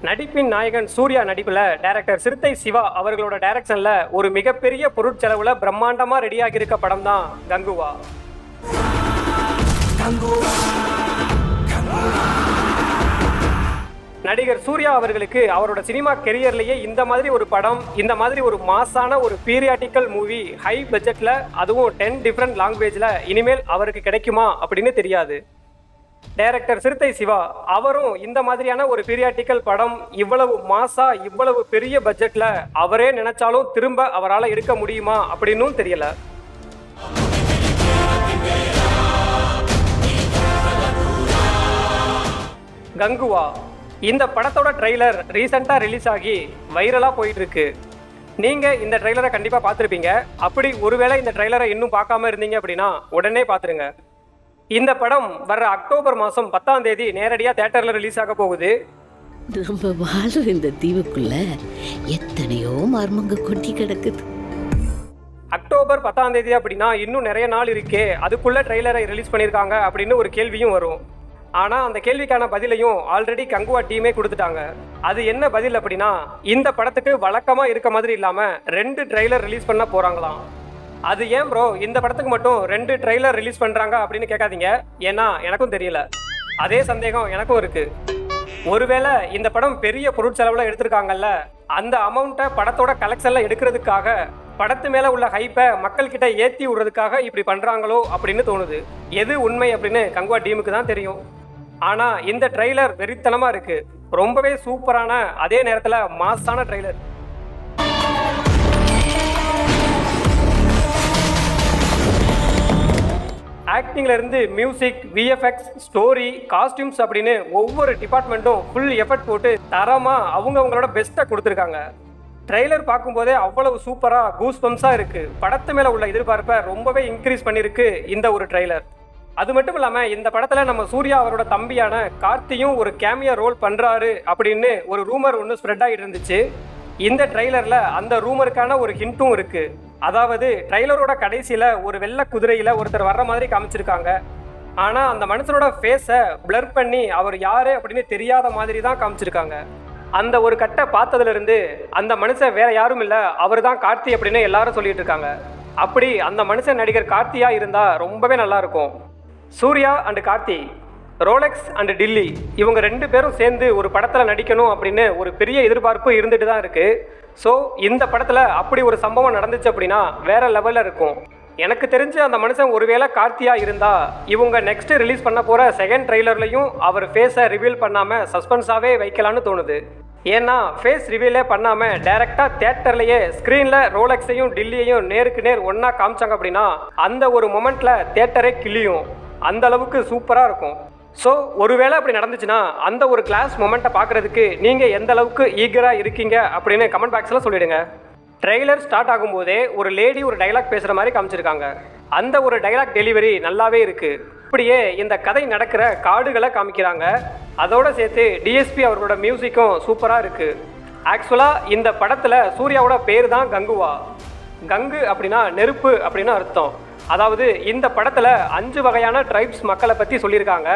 நடிப்பின் நாயகன் சூர்யா நடிப்புல டைரக்டர் சிறுத்தை சிவா அவர்களோட டைரக்ஷன்ல ஒரு மிகப்பெரிய பொருட்செலவுல பிரம்மாண்டமா ரெடியாகி இருக்க படம் தான் கங்குவா. நடிகர் சூர்யா அவர்களுக்கு அவரோட சினிமா கெரியர்லயே இந்த மாதிரி ஒரு படம், இந்த மாதிரி ஒரு மாசான ஒரு பீரியாட்டிக்கல் மூவி ஹை பட்ஜெட்ல, அதுவும் 10 டிஃப்ரெண்ட் லாங்குவேஜ்ல இனிமேல் அவருக்கு கிடைக்குமா அப்படின்னு தெரியாது. டைரக்டர் சிறுத்தை சிவா அவரும் இந்த மாதிரியான ஒரு பீரியாட்டிக்கல் படம் இவ்வளவு மாசா இவ்வளவு பெரிய பட்ஜெட்ல அவரே நினைச்சாலும் திரும்ப அவரால் எடுக்க முடியுமா அப்படின்னும் தெரியல. கங்குவா இந்த படத்தோட ட்ரெய்லர் ரீசெண்டா ரிலீஸ் ஆகி வைரலா போயிட்டு இருக்கு. நீங்க இந்த ட்ரெய்லரை கண்டிப்பா பார்த்துருப்பீங்க. அப்படி ஒருவேளை இந்த ட்ரெய்லரை இன்னும் பார்க்காம இருந்தீங்க அப்படின்னா உடனே பார்த்துருங்க. இந்த படம் வர்ற அக்டோபர் மாதம் 10ஆம் தேதி நேரடியாக தியேட்டரில் ரிலீஸ் ஆக போகுது. நம்ம வாழ்ற இந்த தீவுக்குள்ள எத்தனையோ மர்மங்க கொட்டி கிடக்குது. அக்டோபர் 10ஆம் தேதி அப்படின்னா இன்னும் நிறைய நாள் இருக்கே, அதுக்குள்ள ட்ரெய்லரை ரிலீஸ் பண்ணியிருக்காங்க அப்படின்னு ஒரு கேள்வியும் வரும். ஆனால் அந்த கேள்விக்கான பதிலையும் ஆல்ரெடி கங்குவா டீமே கொடுத்துட்டாங்க. அது என்ன பதில் அப்படின்னா, இந்த படத்துக்கு வழக்கமாக இருக்க மாதிரி இல்லாமல் 2 ட்ரெய்லர் ரிலீஸ் பண்ண போகிறாங்களாம். அது ஏன் ப்ரோ இந்த படத்துக்கு மட்டும் 2 ட்ரெய்லர் ரிலீஸ் பண்ணுறாங்க அப்படின்னு கேட்காதீங்க. ஏன்னா எனக்கும் தெரியல. அதே சந்தேகம் எனக்கும் இருக்கு. ஒருவேளை இந்த படம் பெரிய பொருட்செலவில் எடுத்திருக்காங்கல்ல, அந்த அமௌண்ட்டை படத்தோட கலெக்ஷனில் எடுக்கிறதுக்காக, படத்து மேலே உள்ள ஹைப்பை மக்கள்கிட்ட ஏற்றி விடுறதுக்காக இப்படி பண்ணுறாங்களோ அப்படின்னு தோணுது. எது உண்மை அப்படின்னு கங்குவா டீமுக்கு தான் தெரியும். ஆனால் இந்த ட்ரெய்லர் வெறித்தனமாக இருக்குது. ரொம்பவே சூப்பரான, அதே நேரத்தில் மாஸான ட்ரெய்லர். ஆக்டிங்ல இருந்து மியூசிக், விஎஃப்எக்ஸ், ஸ்டோரி, காஸ்டியூம்ஸ் அப்படின்னு ஒவ்வொரு டிபார்ட்மெண்ட்டும் ஃபுல் எஃபர்ட் போட்டு தரமாக அவங்களோட பெஸ்ட்டை கொடுத்துருக்காங்க. ட்ரெய்லர் பார்க்கும்போதே அவ்வளவு சூப்பராக கூஸ் பம்ஸாக இருக்குது. படத்து மேலே உள்ள எதிர்பார்ப்பை ரொம்பவே இன்க்ரீஸ் பண்ணியிருக்கு இந்த ஒரு ட்ரெய்லர். அது மட்டும் இல்லாமல் இந்த படத்தில் நம்ம சூர்யா அவரோட தம்பியான கார்த்தியும் ஒரு கேமியா ரோல் பண்ணுறாரு அப்படின்னு ஒரு ரூமர் ஒன்று ஸ்ப்ரெட் ஆகிட்டு இருந்துச்சு. இந்த ட்ரெய்லரில் அந்த ரூமருக்கான ஒரு ஹிண்ட்டும் இருக்குது. அதாவது ட்ரெய்லரோட கடைசியில் ஒரு வெள்ளை குதிரையில் ஒருத்தர் வர்ற மாதிரி காமிச்சிருக்காங்க. ஆனால் அந்த மனுஷனோட ஃபேஸை பிளர் பண்ணி அவர் யார் அப்படின்னு தெரியாத மாதிரி தான் காமிச்சிருக்காங்க. அந்த ஒரு கட்டை பார்த்ததுலேருந்து அந்த மனுஷன் வேற யாரும் இல்லை, அவர் தான் கார்த்தி அப்படின்னு எல்லாரும் சொல்லிட்டு இருக்காங்க. அப்படி அந்த மனுஷன் நடிகர் கார்த்தியாக இருந்தால் ரொம்பவே நல்லாயிருக்கும். Suriya and Karthi, Rolex and Dilli, இவங்க 2 பேரும் சேர்ந்து ஒரு படத்தில் நடிக்கணும் அப்படின்னு ஒரு பெரிய எதிர்பார்ப்பு இருந்துட்டு தான் இருக்குது. ஸோ இந்த படத்தில் அப்படி ஒரு சம்பவம் நடந்துச்சு அப்படின்னா வேற லெவலில் இருக்கும். எனக்கு தெரிஞ்சு அந்த மனுஷன் ஒருவேளை கார்த்தியாக இருந்தால் இவங்க நெக்ஸ்ட் ரிலீஸ் பண்ண போகிற செகண்ட் ட்ரெய்லர்லையும் அவர் ஃபேஸை ரிவீல் பண்ணாமல் சஸ்பென்ஸாகவே வைக்கலான்னு தோணுது. ஏன்னா ஃபேஸ் ரிவீலே பண்ணாமல் டைரெக்டாக தியேட்டர்லேயே ஸ்க்ரீனில் ரோலெக்ஸையும் டில்லியையும் நேருக்கு நேர் ஒன்றா காமிச்சாங்க அப்படின்னா அந்த ஒரு மொமெண்ட்டில் தியேட்டரே கிளியும். அந்த அளவுக்கு சூப்பராக இருக்கும். ஸோ ஒருவேளை அப்படி நடந்துச்சுன்னா அந்த ஒரு கிளாஸ் மொமெண்ட்டை பார்க்குறதுக்கு நீங்கள் எந்த அளவுக்கு ஈகராக இருக்கீங்க அப்படின்னு கமெண்ட் பாக்ஸில் சொல்லிவிடுங்க. ட்ரெய்லர் ஸ்டார்ட் ஆகும்போதே ஒரு லேடி ஒரு டைலாக் பேசுகிற மாதிரி காமிச்சிருக்காங்க. அந்த ஒரு டைலாக் டெலிவரி நல்லாவே இருக்குது. இப்படியே இந்த கதை நடக்கிற காடுகளை காமிக்கிறாங்க. அதோடு சேர்த்து டிஎஸ்பி அவரோட மியூசிக்கும் சூப்பராக இருக்குது. ஆக்சுவலாக இந்த படத்தில் சூர்யாவோட பேர் தான் கங்குவா. கங்கு அப்படின்னா நெருப்பு அப்படின்னு அர்த்தம். அதாவது இந்த படத்தில் 5 வகையான ட்ரைப்ஸ் மக்களை பற்றி சொல்லியிருக்காங்க.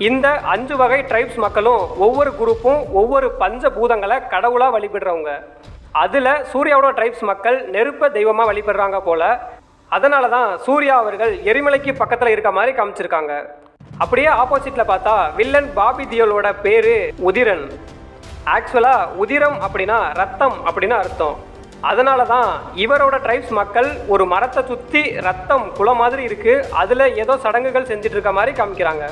இந்த 5 வகை ட்ரைப்ஸ் மக்களும் ஒவ்வொரு குரூப்பும் ஒவ்வொரு பஞ்சபூதங்களை கடவுளாக வழிபடுறவங்க. அதில் சூர்யாவோட ட்ரைப்ஸ் மக்கள் நெருப்பை தெய்வமாக வழிபடுறாங்க போல். அதனால தான் சூர்யா அவர்கள் எரிமலைக்கு பக்கத்தில் இருக்க மாதிரி காமிச்சிருக்காங்க. அப்படியே ஆப்போசிட்டில் பார்த்தா வில்லன் பாபி தியோலோட பேர் உதிரன். ஆக்சுவலாக உதிரம் அப்படின்னா ரத்தம் அப்படின்னு அர்த்தம். அதனால தான் இவரோட ட்ரைப்ஸ் மக்கள் ஒரு மரத்தை சுற்றி ரத்தம் குளம் மாதிரி இருக்குது, அதில் ஏதோ சடங்குகள் செஞ்சுட்டு இருக்க மாதிரி காமிக்கிறாங்க.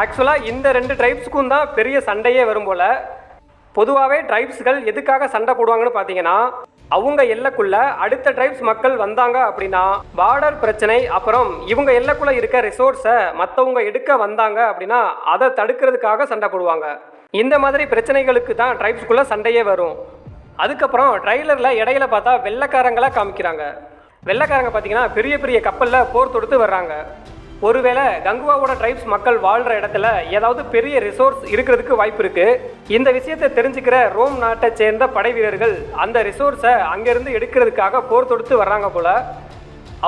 ஆக்சுவலாக இந்த 2 ட்ரைப்ஸுக்கும் தான் பெரிய சண்டையே வரும் போல். பொதுவாகவே ட்ரைப்ஸ்கள் எதுக்காக சண்டை போடுவாங்கன்னு பார்த்தீங்கன்னா, அவங்க எல்லைக்குள்ளே அடுத்த ட்ரைப்ஸ் மக்கள் வந்தாங்க அப்படின்னா பார்டர் பிரச்சனை, அப்புறம் இவங்க எல்லைக்குள்ளே இருக்க ரிசோர்ஸை மற்றவங்க எடுக்க வந்தாங்க அப்படின்னா அதை தடுக்கிறதுக்காக சண்டை போடுவாங்க. இந்த மாதிரி பிரச்சனைகளுக்கு தான் ட்ரைப்ஸ்குள்ளே சண்டையே வரும். அதுக்கப்புறம் ட்ரெய்லரில் இடையில பார்த்தா வெள்ளைக்காரங்களாக காமிக்கிறாங்க. வெள்ளைக்காரங்க பார்த்தீங்கன்னா பெரிய பெரிய கப்பலில் போர் தொடுத்து வர்றாங்க. ஒருவேளை கங்குவாவோட ட்ரைப்ஸ் மக்கள் வாழ்கிற இடத்துல ஏதாவது பெரிய ரிசோர்ஸ் இருக்கிறதுக்கு வாய்ப்பு இருக்குது. இந்த விஷயத்தை தெரிஞ்சுக்கிற ரோம் நாட்டை சேர்ந்த படை வீரர்கள் அந்த ரிசோர்ஸை அங்கேருந்து எடுக்கிறதுக்காக போர் தொடுத்து வர்றாங்க போல்.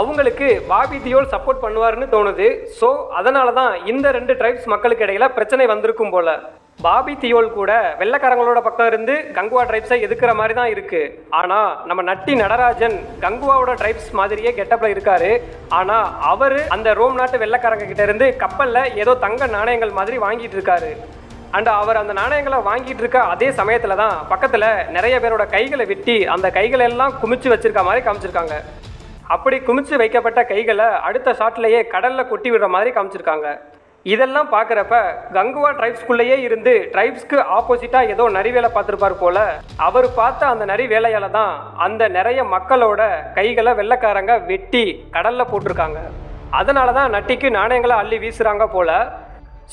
அவங்களுக்கு பாபி தியோல் சப்போர்ட் பண்ணுவார்னு தோணுது. ஸோ அதனால தான் இந்த 2 ட்ரைப்ஸ் மக்களுக்கு இடையில பிரச்சனை வந்திருக்கும் போல். பாபி தியோல் கூட வெள்ளைக்காரங்களோட பக்கம் இருந்து கங்குவா ட்ரைப்ஸை எதுக்குற மாதிரி தான் இருக்கு. ஆனா நம்ம நட்டி நடராஜன் கங்குவாவோட ட்ரைப்ஸ் மாதிரியே கெட்டப்ல இருக்காரு. ஆனா அவரு அந்த ரோம் நாட்டு வெள்ளைக்காரங்க கிட்ட இருந்து கப்பல்ல ஏதோ தங்க நாணயங்கள் மாதிரி வாங்கிட்டு இருக்காரு. அண்ட் அவர் அந்த நாணயங்களை வாங்கிட்டு இருக்க அதே சமயத்துல தான் பக்கத்துல நிறைய பேரோட கைகளை வெட்டி அந்த கைகளை எல்லாம் குமிச்சு வச்சிருக்க மாதிரி காமிச்சிருக்காங்க. அப்படி குமிச்சு வைக்கப்பட்ட கைகளை அடுத்த ஷாட்லயே கடல்ல கொட்டி விடுற மாதிரி காமிச்சிருக்காங்க. இதெல்லாம் பார்க்குறப்ப கங்குவா ட்ரைப்ஸ்குள்ளேயே இருந்து ட்ரைப்ஸ்க்கு ஆப்போசிட்டாக ஏதோ நரி வேலை பார்த்துருப்பார் போல. அவர் பார்த்த அந்த நரி வேலையால் தான் அந்த நிறைய மக்களோட கைகளை வெள்ளைக்காரங்க வெட்டி கடலில் போட்டிருக்காங்க. அதனால தான் நட்டிக்கு நாணயங்களை அள்ளி வீசுகிறாங்க போல.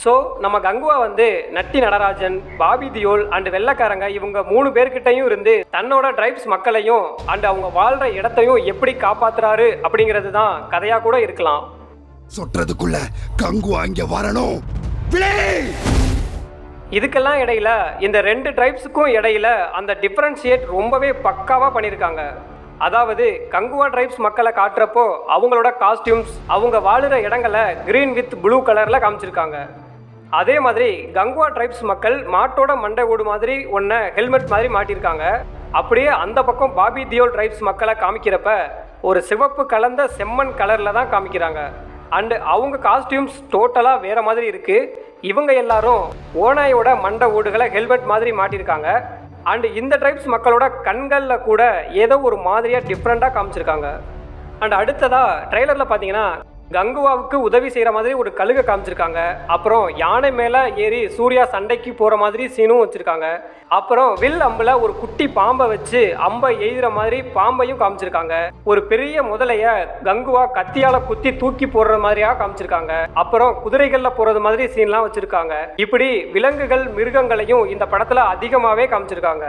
ஸோ நம்ம கங்குவா நட்டி நடராஜன், பாபி தியோல் அண்ட் வெள்ளைக்காரங்க இவங்க 3 பேர்கிட்டையும் இருந்து தன்னோட ட்ரைப்ஸ் மக்களையும் அண்ட் அவங்க வாழ்கிற இடத்தையும் எப்படி காப்பாற்றுறாரு அப்படிங்கிறது தான் கதையாக கூட இருக்கலாம். சொற்றதுக்குள்ள கங்குவா இங்க வரணும். இதுக்கெல்லாம் இடையில இந்த 2 ட்ரைப்ஸுக்கும் இடையில அந்த டிஃபரன்ஷியேட் ரொம்பவே பக்காவாக பண்ணியிருக்காங்க. அதாவது கங்குவா ட்ரைப்ஸ் மக்களை காட்டுறப்போ அவங்களோட காஸ்டியூம்ஸ் அவங்க வாழுற இடங்களை கிரீன் வித் ப்ளூ கலரில் காமிச்சிருக்காங்க. அதே மாதிரி கங்குவா ட்ரைப்ஸ் மக்கள் மாட்டோட மண்டை ஓடு மாதிரி ஒன்றை ஹெல்மெட் மாதிரி மாட்டியிருக்காங்க. அப்படியே அந்த பக்கம் பாபி தியோல் ட்ரைப்ஸ் மக்களை காமிக்கிறப்ப ஒரு சிவப்பு கலந்த செம்மண் கலரில் தான் காமிக்கிறாங்க. அண்டு அவங்க காஸ்டியூம்ஸ் டோட்டலாக வேறு மாதிரி இருக்குது. இவங்க எல்லாரும் ஓனாயோட மண்டை ஓடுகளை ஹெல்மெட் மாதிரி மாட்டியிருக்காங்க. அண்டு இந்த ட்ரைப்ஸ் மக்களோட கண்களில் கூட ஏதோ ஒரு மாதிரியாக டிஃப்ரெண்ட்டாக காமிச்சிருக்காங்க. அண்ட் அடுத்ததாக ட்ரெய்லரில் பார்த்தீங்கன்னா கங்குவாவுக்கு உதவி செய்கிற மாதிரி ஒரு கழுகை காமிச்சிருக்காங்க. அப்புறம் யானை மேலே ஏறி சூர்யா சண்டைக்கு போகிற மாதிரி சீனும் வச்சுருக்காங்க. அப்புறம் வில் அம்பில் ஒரு குட்டி பாம்பை வச்சு அம்பை எய்கிற மாதிரி பாம்பையும் காமிச்சிருக்காங்க. ஒரு பெரிய முதலைய கங்குவா கத்தியால் குத்தி தூக்கி போடுற மாதிரியாக காமிச்சிருக்காங்க. அப்புறம் குதிரைகளில் போகிறது மாதிரி சீன்லாம் வச்சுருக்காங்க. இப்படி விலங்குகள் மிருகங்களையும் இந்த படத்தில் அதிகமாகவே காமிச்சிருக்காங்க.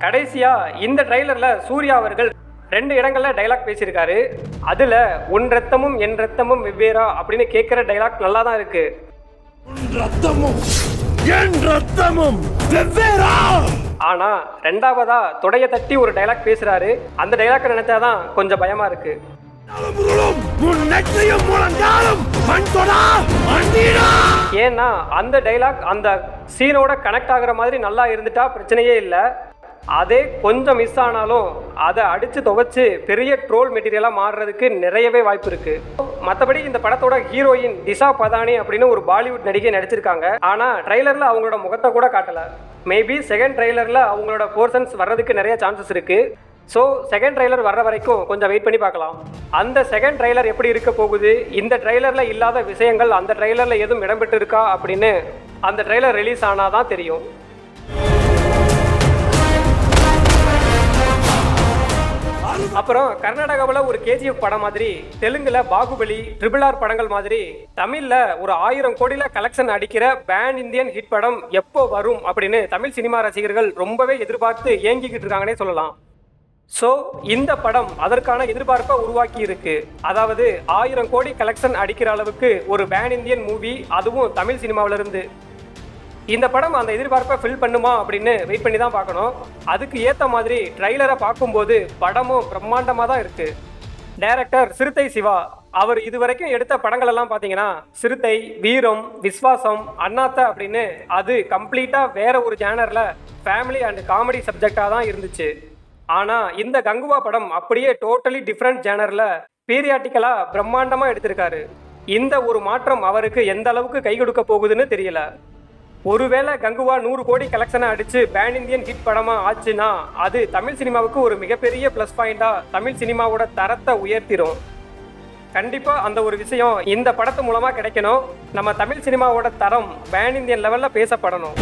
கடைசியா இந்த ட்ரைலர்ல சூர்யா அவர்கள் 2 இடங்கள்ல டைலாக் பேசியிருக்காரு. அதுல உன் ரத்தமும் என் ரத்தமும் வெவ்வேறா அப்படின்னு கேட்கிற டைலாக் நல்லா தான் இருக்கு. ஆனா 2வதா தொடைய தட்டி ஒரு டைலாக் பேசுறாரு. அந்த டைலாக் நினைச்சாதான் கொஞ்சம் பயமா இருக்கு. ஏன்னா அந்த டைலாக் அந்த சீனோட கனெக்ட் ஆகுற மாதிரி நல்லா இருந்துட்டா பிரச்சனையே இல்லை. அதே கொஞ்சம் மிஸ் ஆனாலும் அதை அடித்து துவைச்சு பெரிய ட்ரோல் மெட்டீரியலாக மாறுறதுக்கு நிறையவே வாய்ப்பு இருக்கு. மற்றபடி இந்த படத்தோட ஹீரோயின் திஷா பதானி அப்படின்னு ஒரு பாலிவுட் நடிகை நடிச்சிருக்காங்க. ஆனால் ட்ரெய்லரில் அவங்களோட முகத்தை கூட காட்டலை. மேபி செகண்ட் ட்ரெய்லரில் அவங்களோட போர்ஷன்ஸ் வர்றதுக்கு நிறைய சான்சஸ் இருக்கு. ஸோ செகண்ட் ட்ரெய்லர் வர்ற வரைக்கும் கொஞ்சம் வெயிட் பண்ணி பார்க்கலாம். அந்த செகண்ட் ட்ரெய்லர் எப்படி இருக்க போகுது, இந்த ட்ரெய்லரில் இல்லாத விஷயங்கள் அந்த ட்ரெய்லரில் எதுவும் இடம்பெற்று இருக்கா அப்படின்னு அந்த ட்ரெய்லர் ரிலீஸ் ஆனால் தான் தெரியும். அப்புறம் கர்நாடகாவில் ஒரு KGF படம் மாதிரி, தெலுங்குல பாகுபலி, RRR படங்கள் மாதிரி தமிழ்ல ஒரு 1000 கோடியில கலெக்ஷன் அடிக்கிற பேன் இந்தியன் ஹிட் படம் எப்போ வரும் அப்படின்னு தமிழ் சினிமா ரசிகர்கள் ரொம்பவே எதிர்பார்த்து ஏங்கிக்கிட்டு இருக்காங்கன்னே சொல்லலாம். ஸோ இந்த படம் அதற்கான எதிர்பார்ப்பை உருவாக்கி இருக்கு. அதாவது 1000 கோடி கலெக்ஷன் அடிக்கிற அளவுக்கு ஒரு பேன் இந்தியன் மூவி, அதுவும் தமிழ் சினிமாவிலிருந்து. இந்த படம் அந்த எதிர்பார்ப்பை ஃபில் பண்ணுமா அப்படின்னு வெயிட் பண்ணி தான் பார்க்கணும். அதுக்கு ஏற்ற மாதிரி ட்ரைலரை பார்க்கும்போது படமும் பிரம்மாண்டமாக தான் இருக்கு. டைரக்டர் சிறுத்தை சிவா அவர் இதுவரைக்கும் எடுத்த படங்கள் எல்லாம் பார்த்தீங்கன்னா சிறுத்தை, வீரம், விஸ்வாசம், அண்ணாத்த அப்படின்னு அது கம்ப்ளீட்டாக வேற ஒரு ஜேனரில் ஃபேமிலி அண்ட் காமெடி சப்ஜெக்டாக தான் இருந்துச்சு. ஆனால் இந்த கங்குவா படம் அப்படியே டோட்டலி டிஃப்ரெண்ட் ஜேனரில் பீரியாட்டிக்கலாக பிரம்மாண்டமாக எடுத்திருக்காரு. இந்த ஒரு மாற்றம் அவருக்கு எந்த அளவுக்கு கை கொடுக்க போகுதுன்னு தெரியல. ஒருவேளை கங்குவா 100 கோடி கலெக்ஷனை அடிச்சு பேன் இந்தியன் ஹிட் படமா ஆச்சுன்னா அது தமிழ் சினிமாவுக்கு ஒரு மிகப்பெரிய ப்ளஸ் பாயிண்டா தமிழ் சினிமாவோட தரத்தை உயர்த்திடும். கண்டிப்பா அந்த ஒரு விஷயம் இந்த படத்து மூலமா கிடைக்கணும். நம்ம தமிழ் சினிமாவோட தரம் பேன் இந்தியன் லெவல்ல பேசப்படணும்.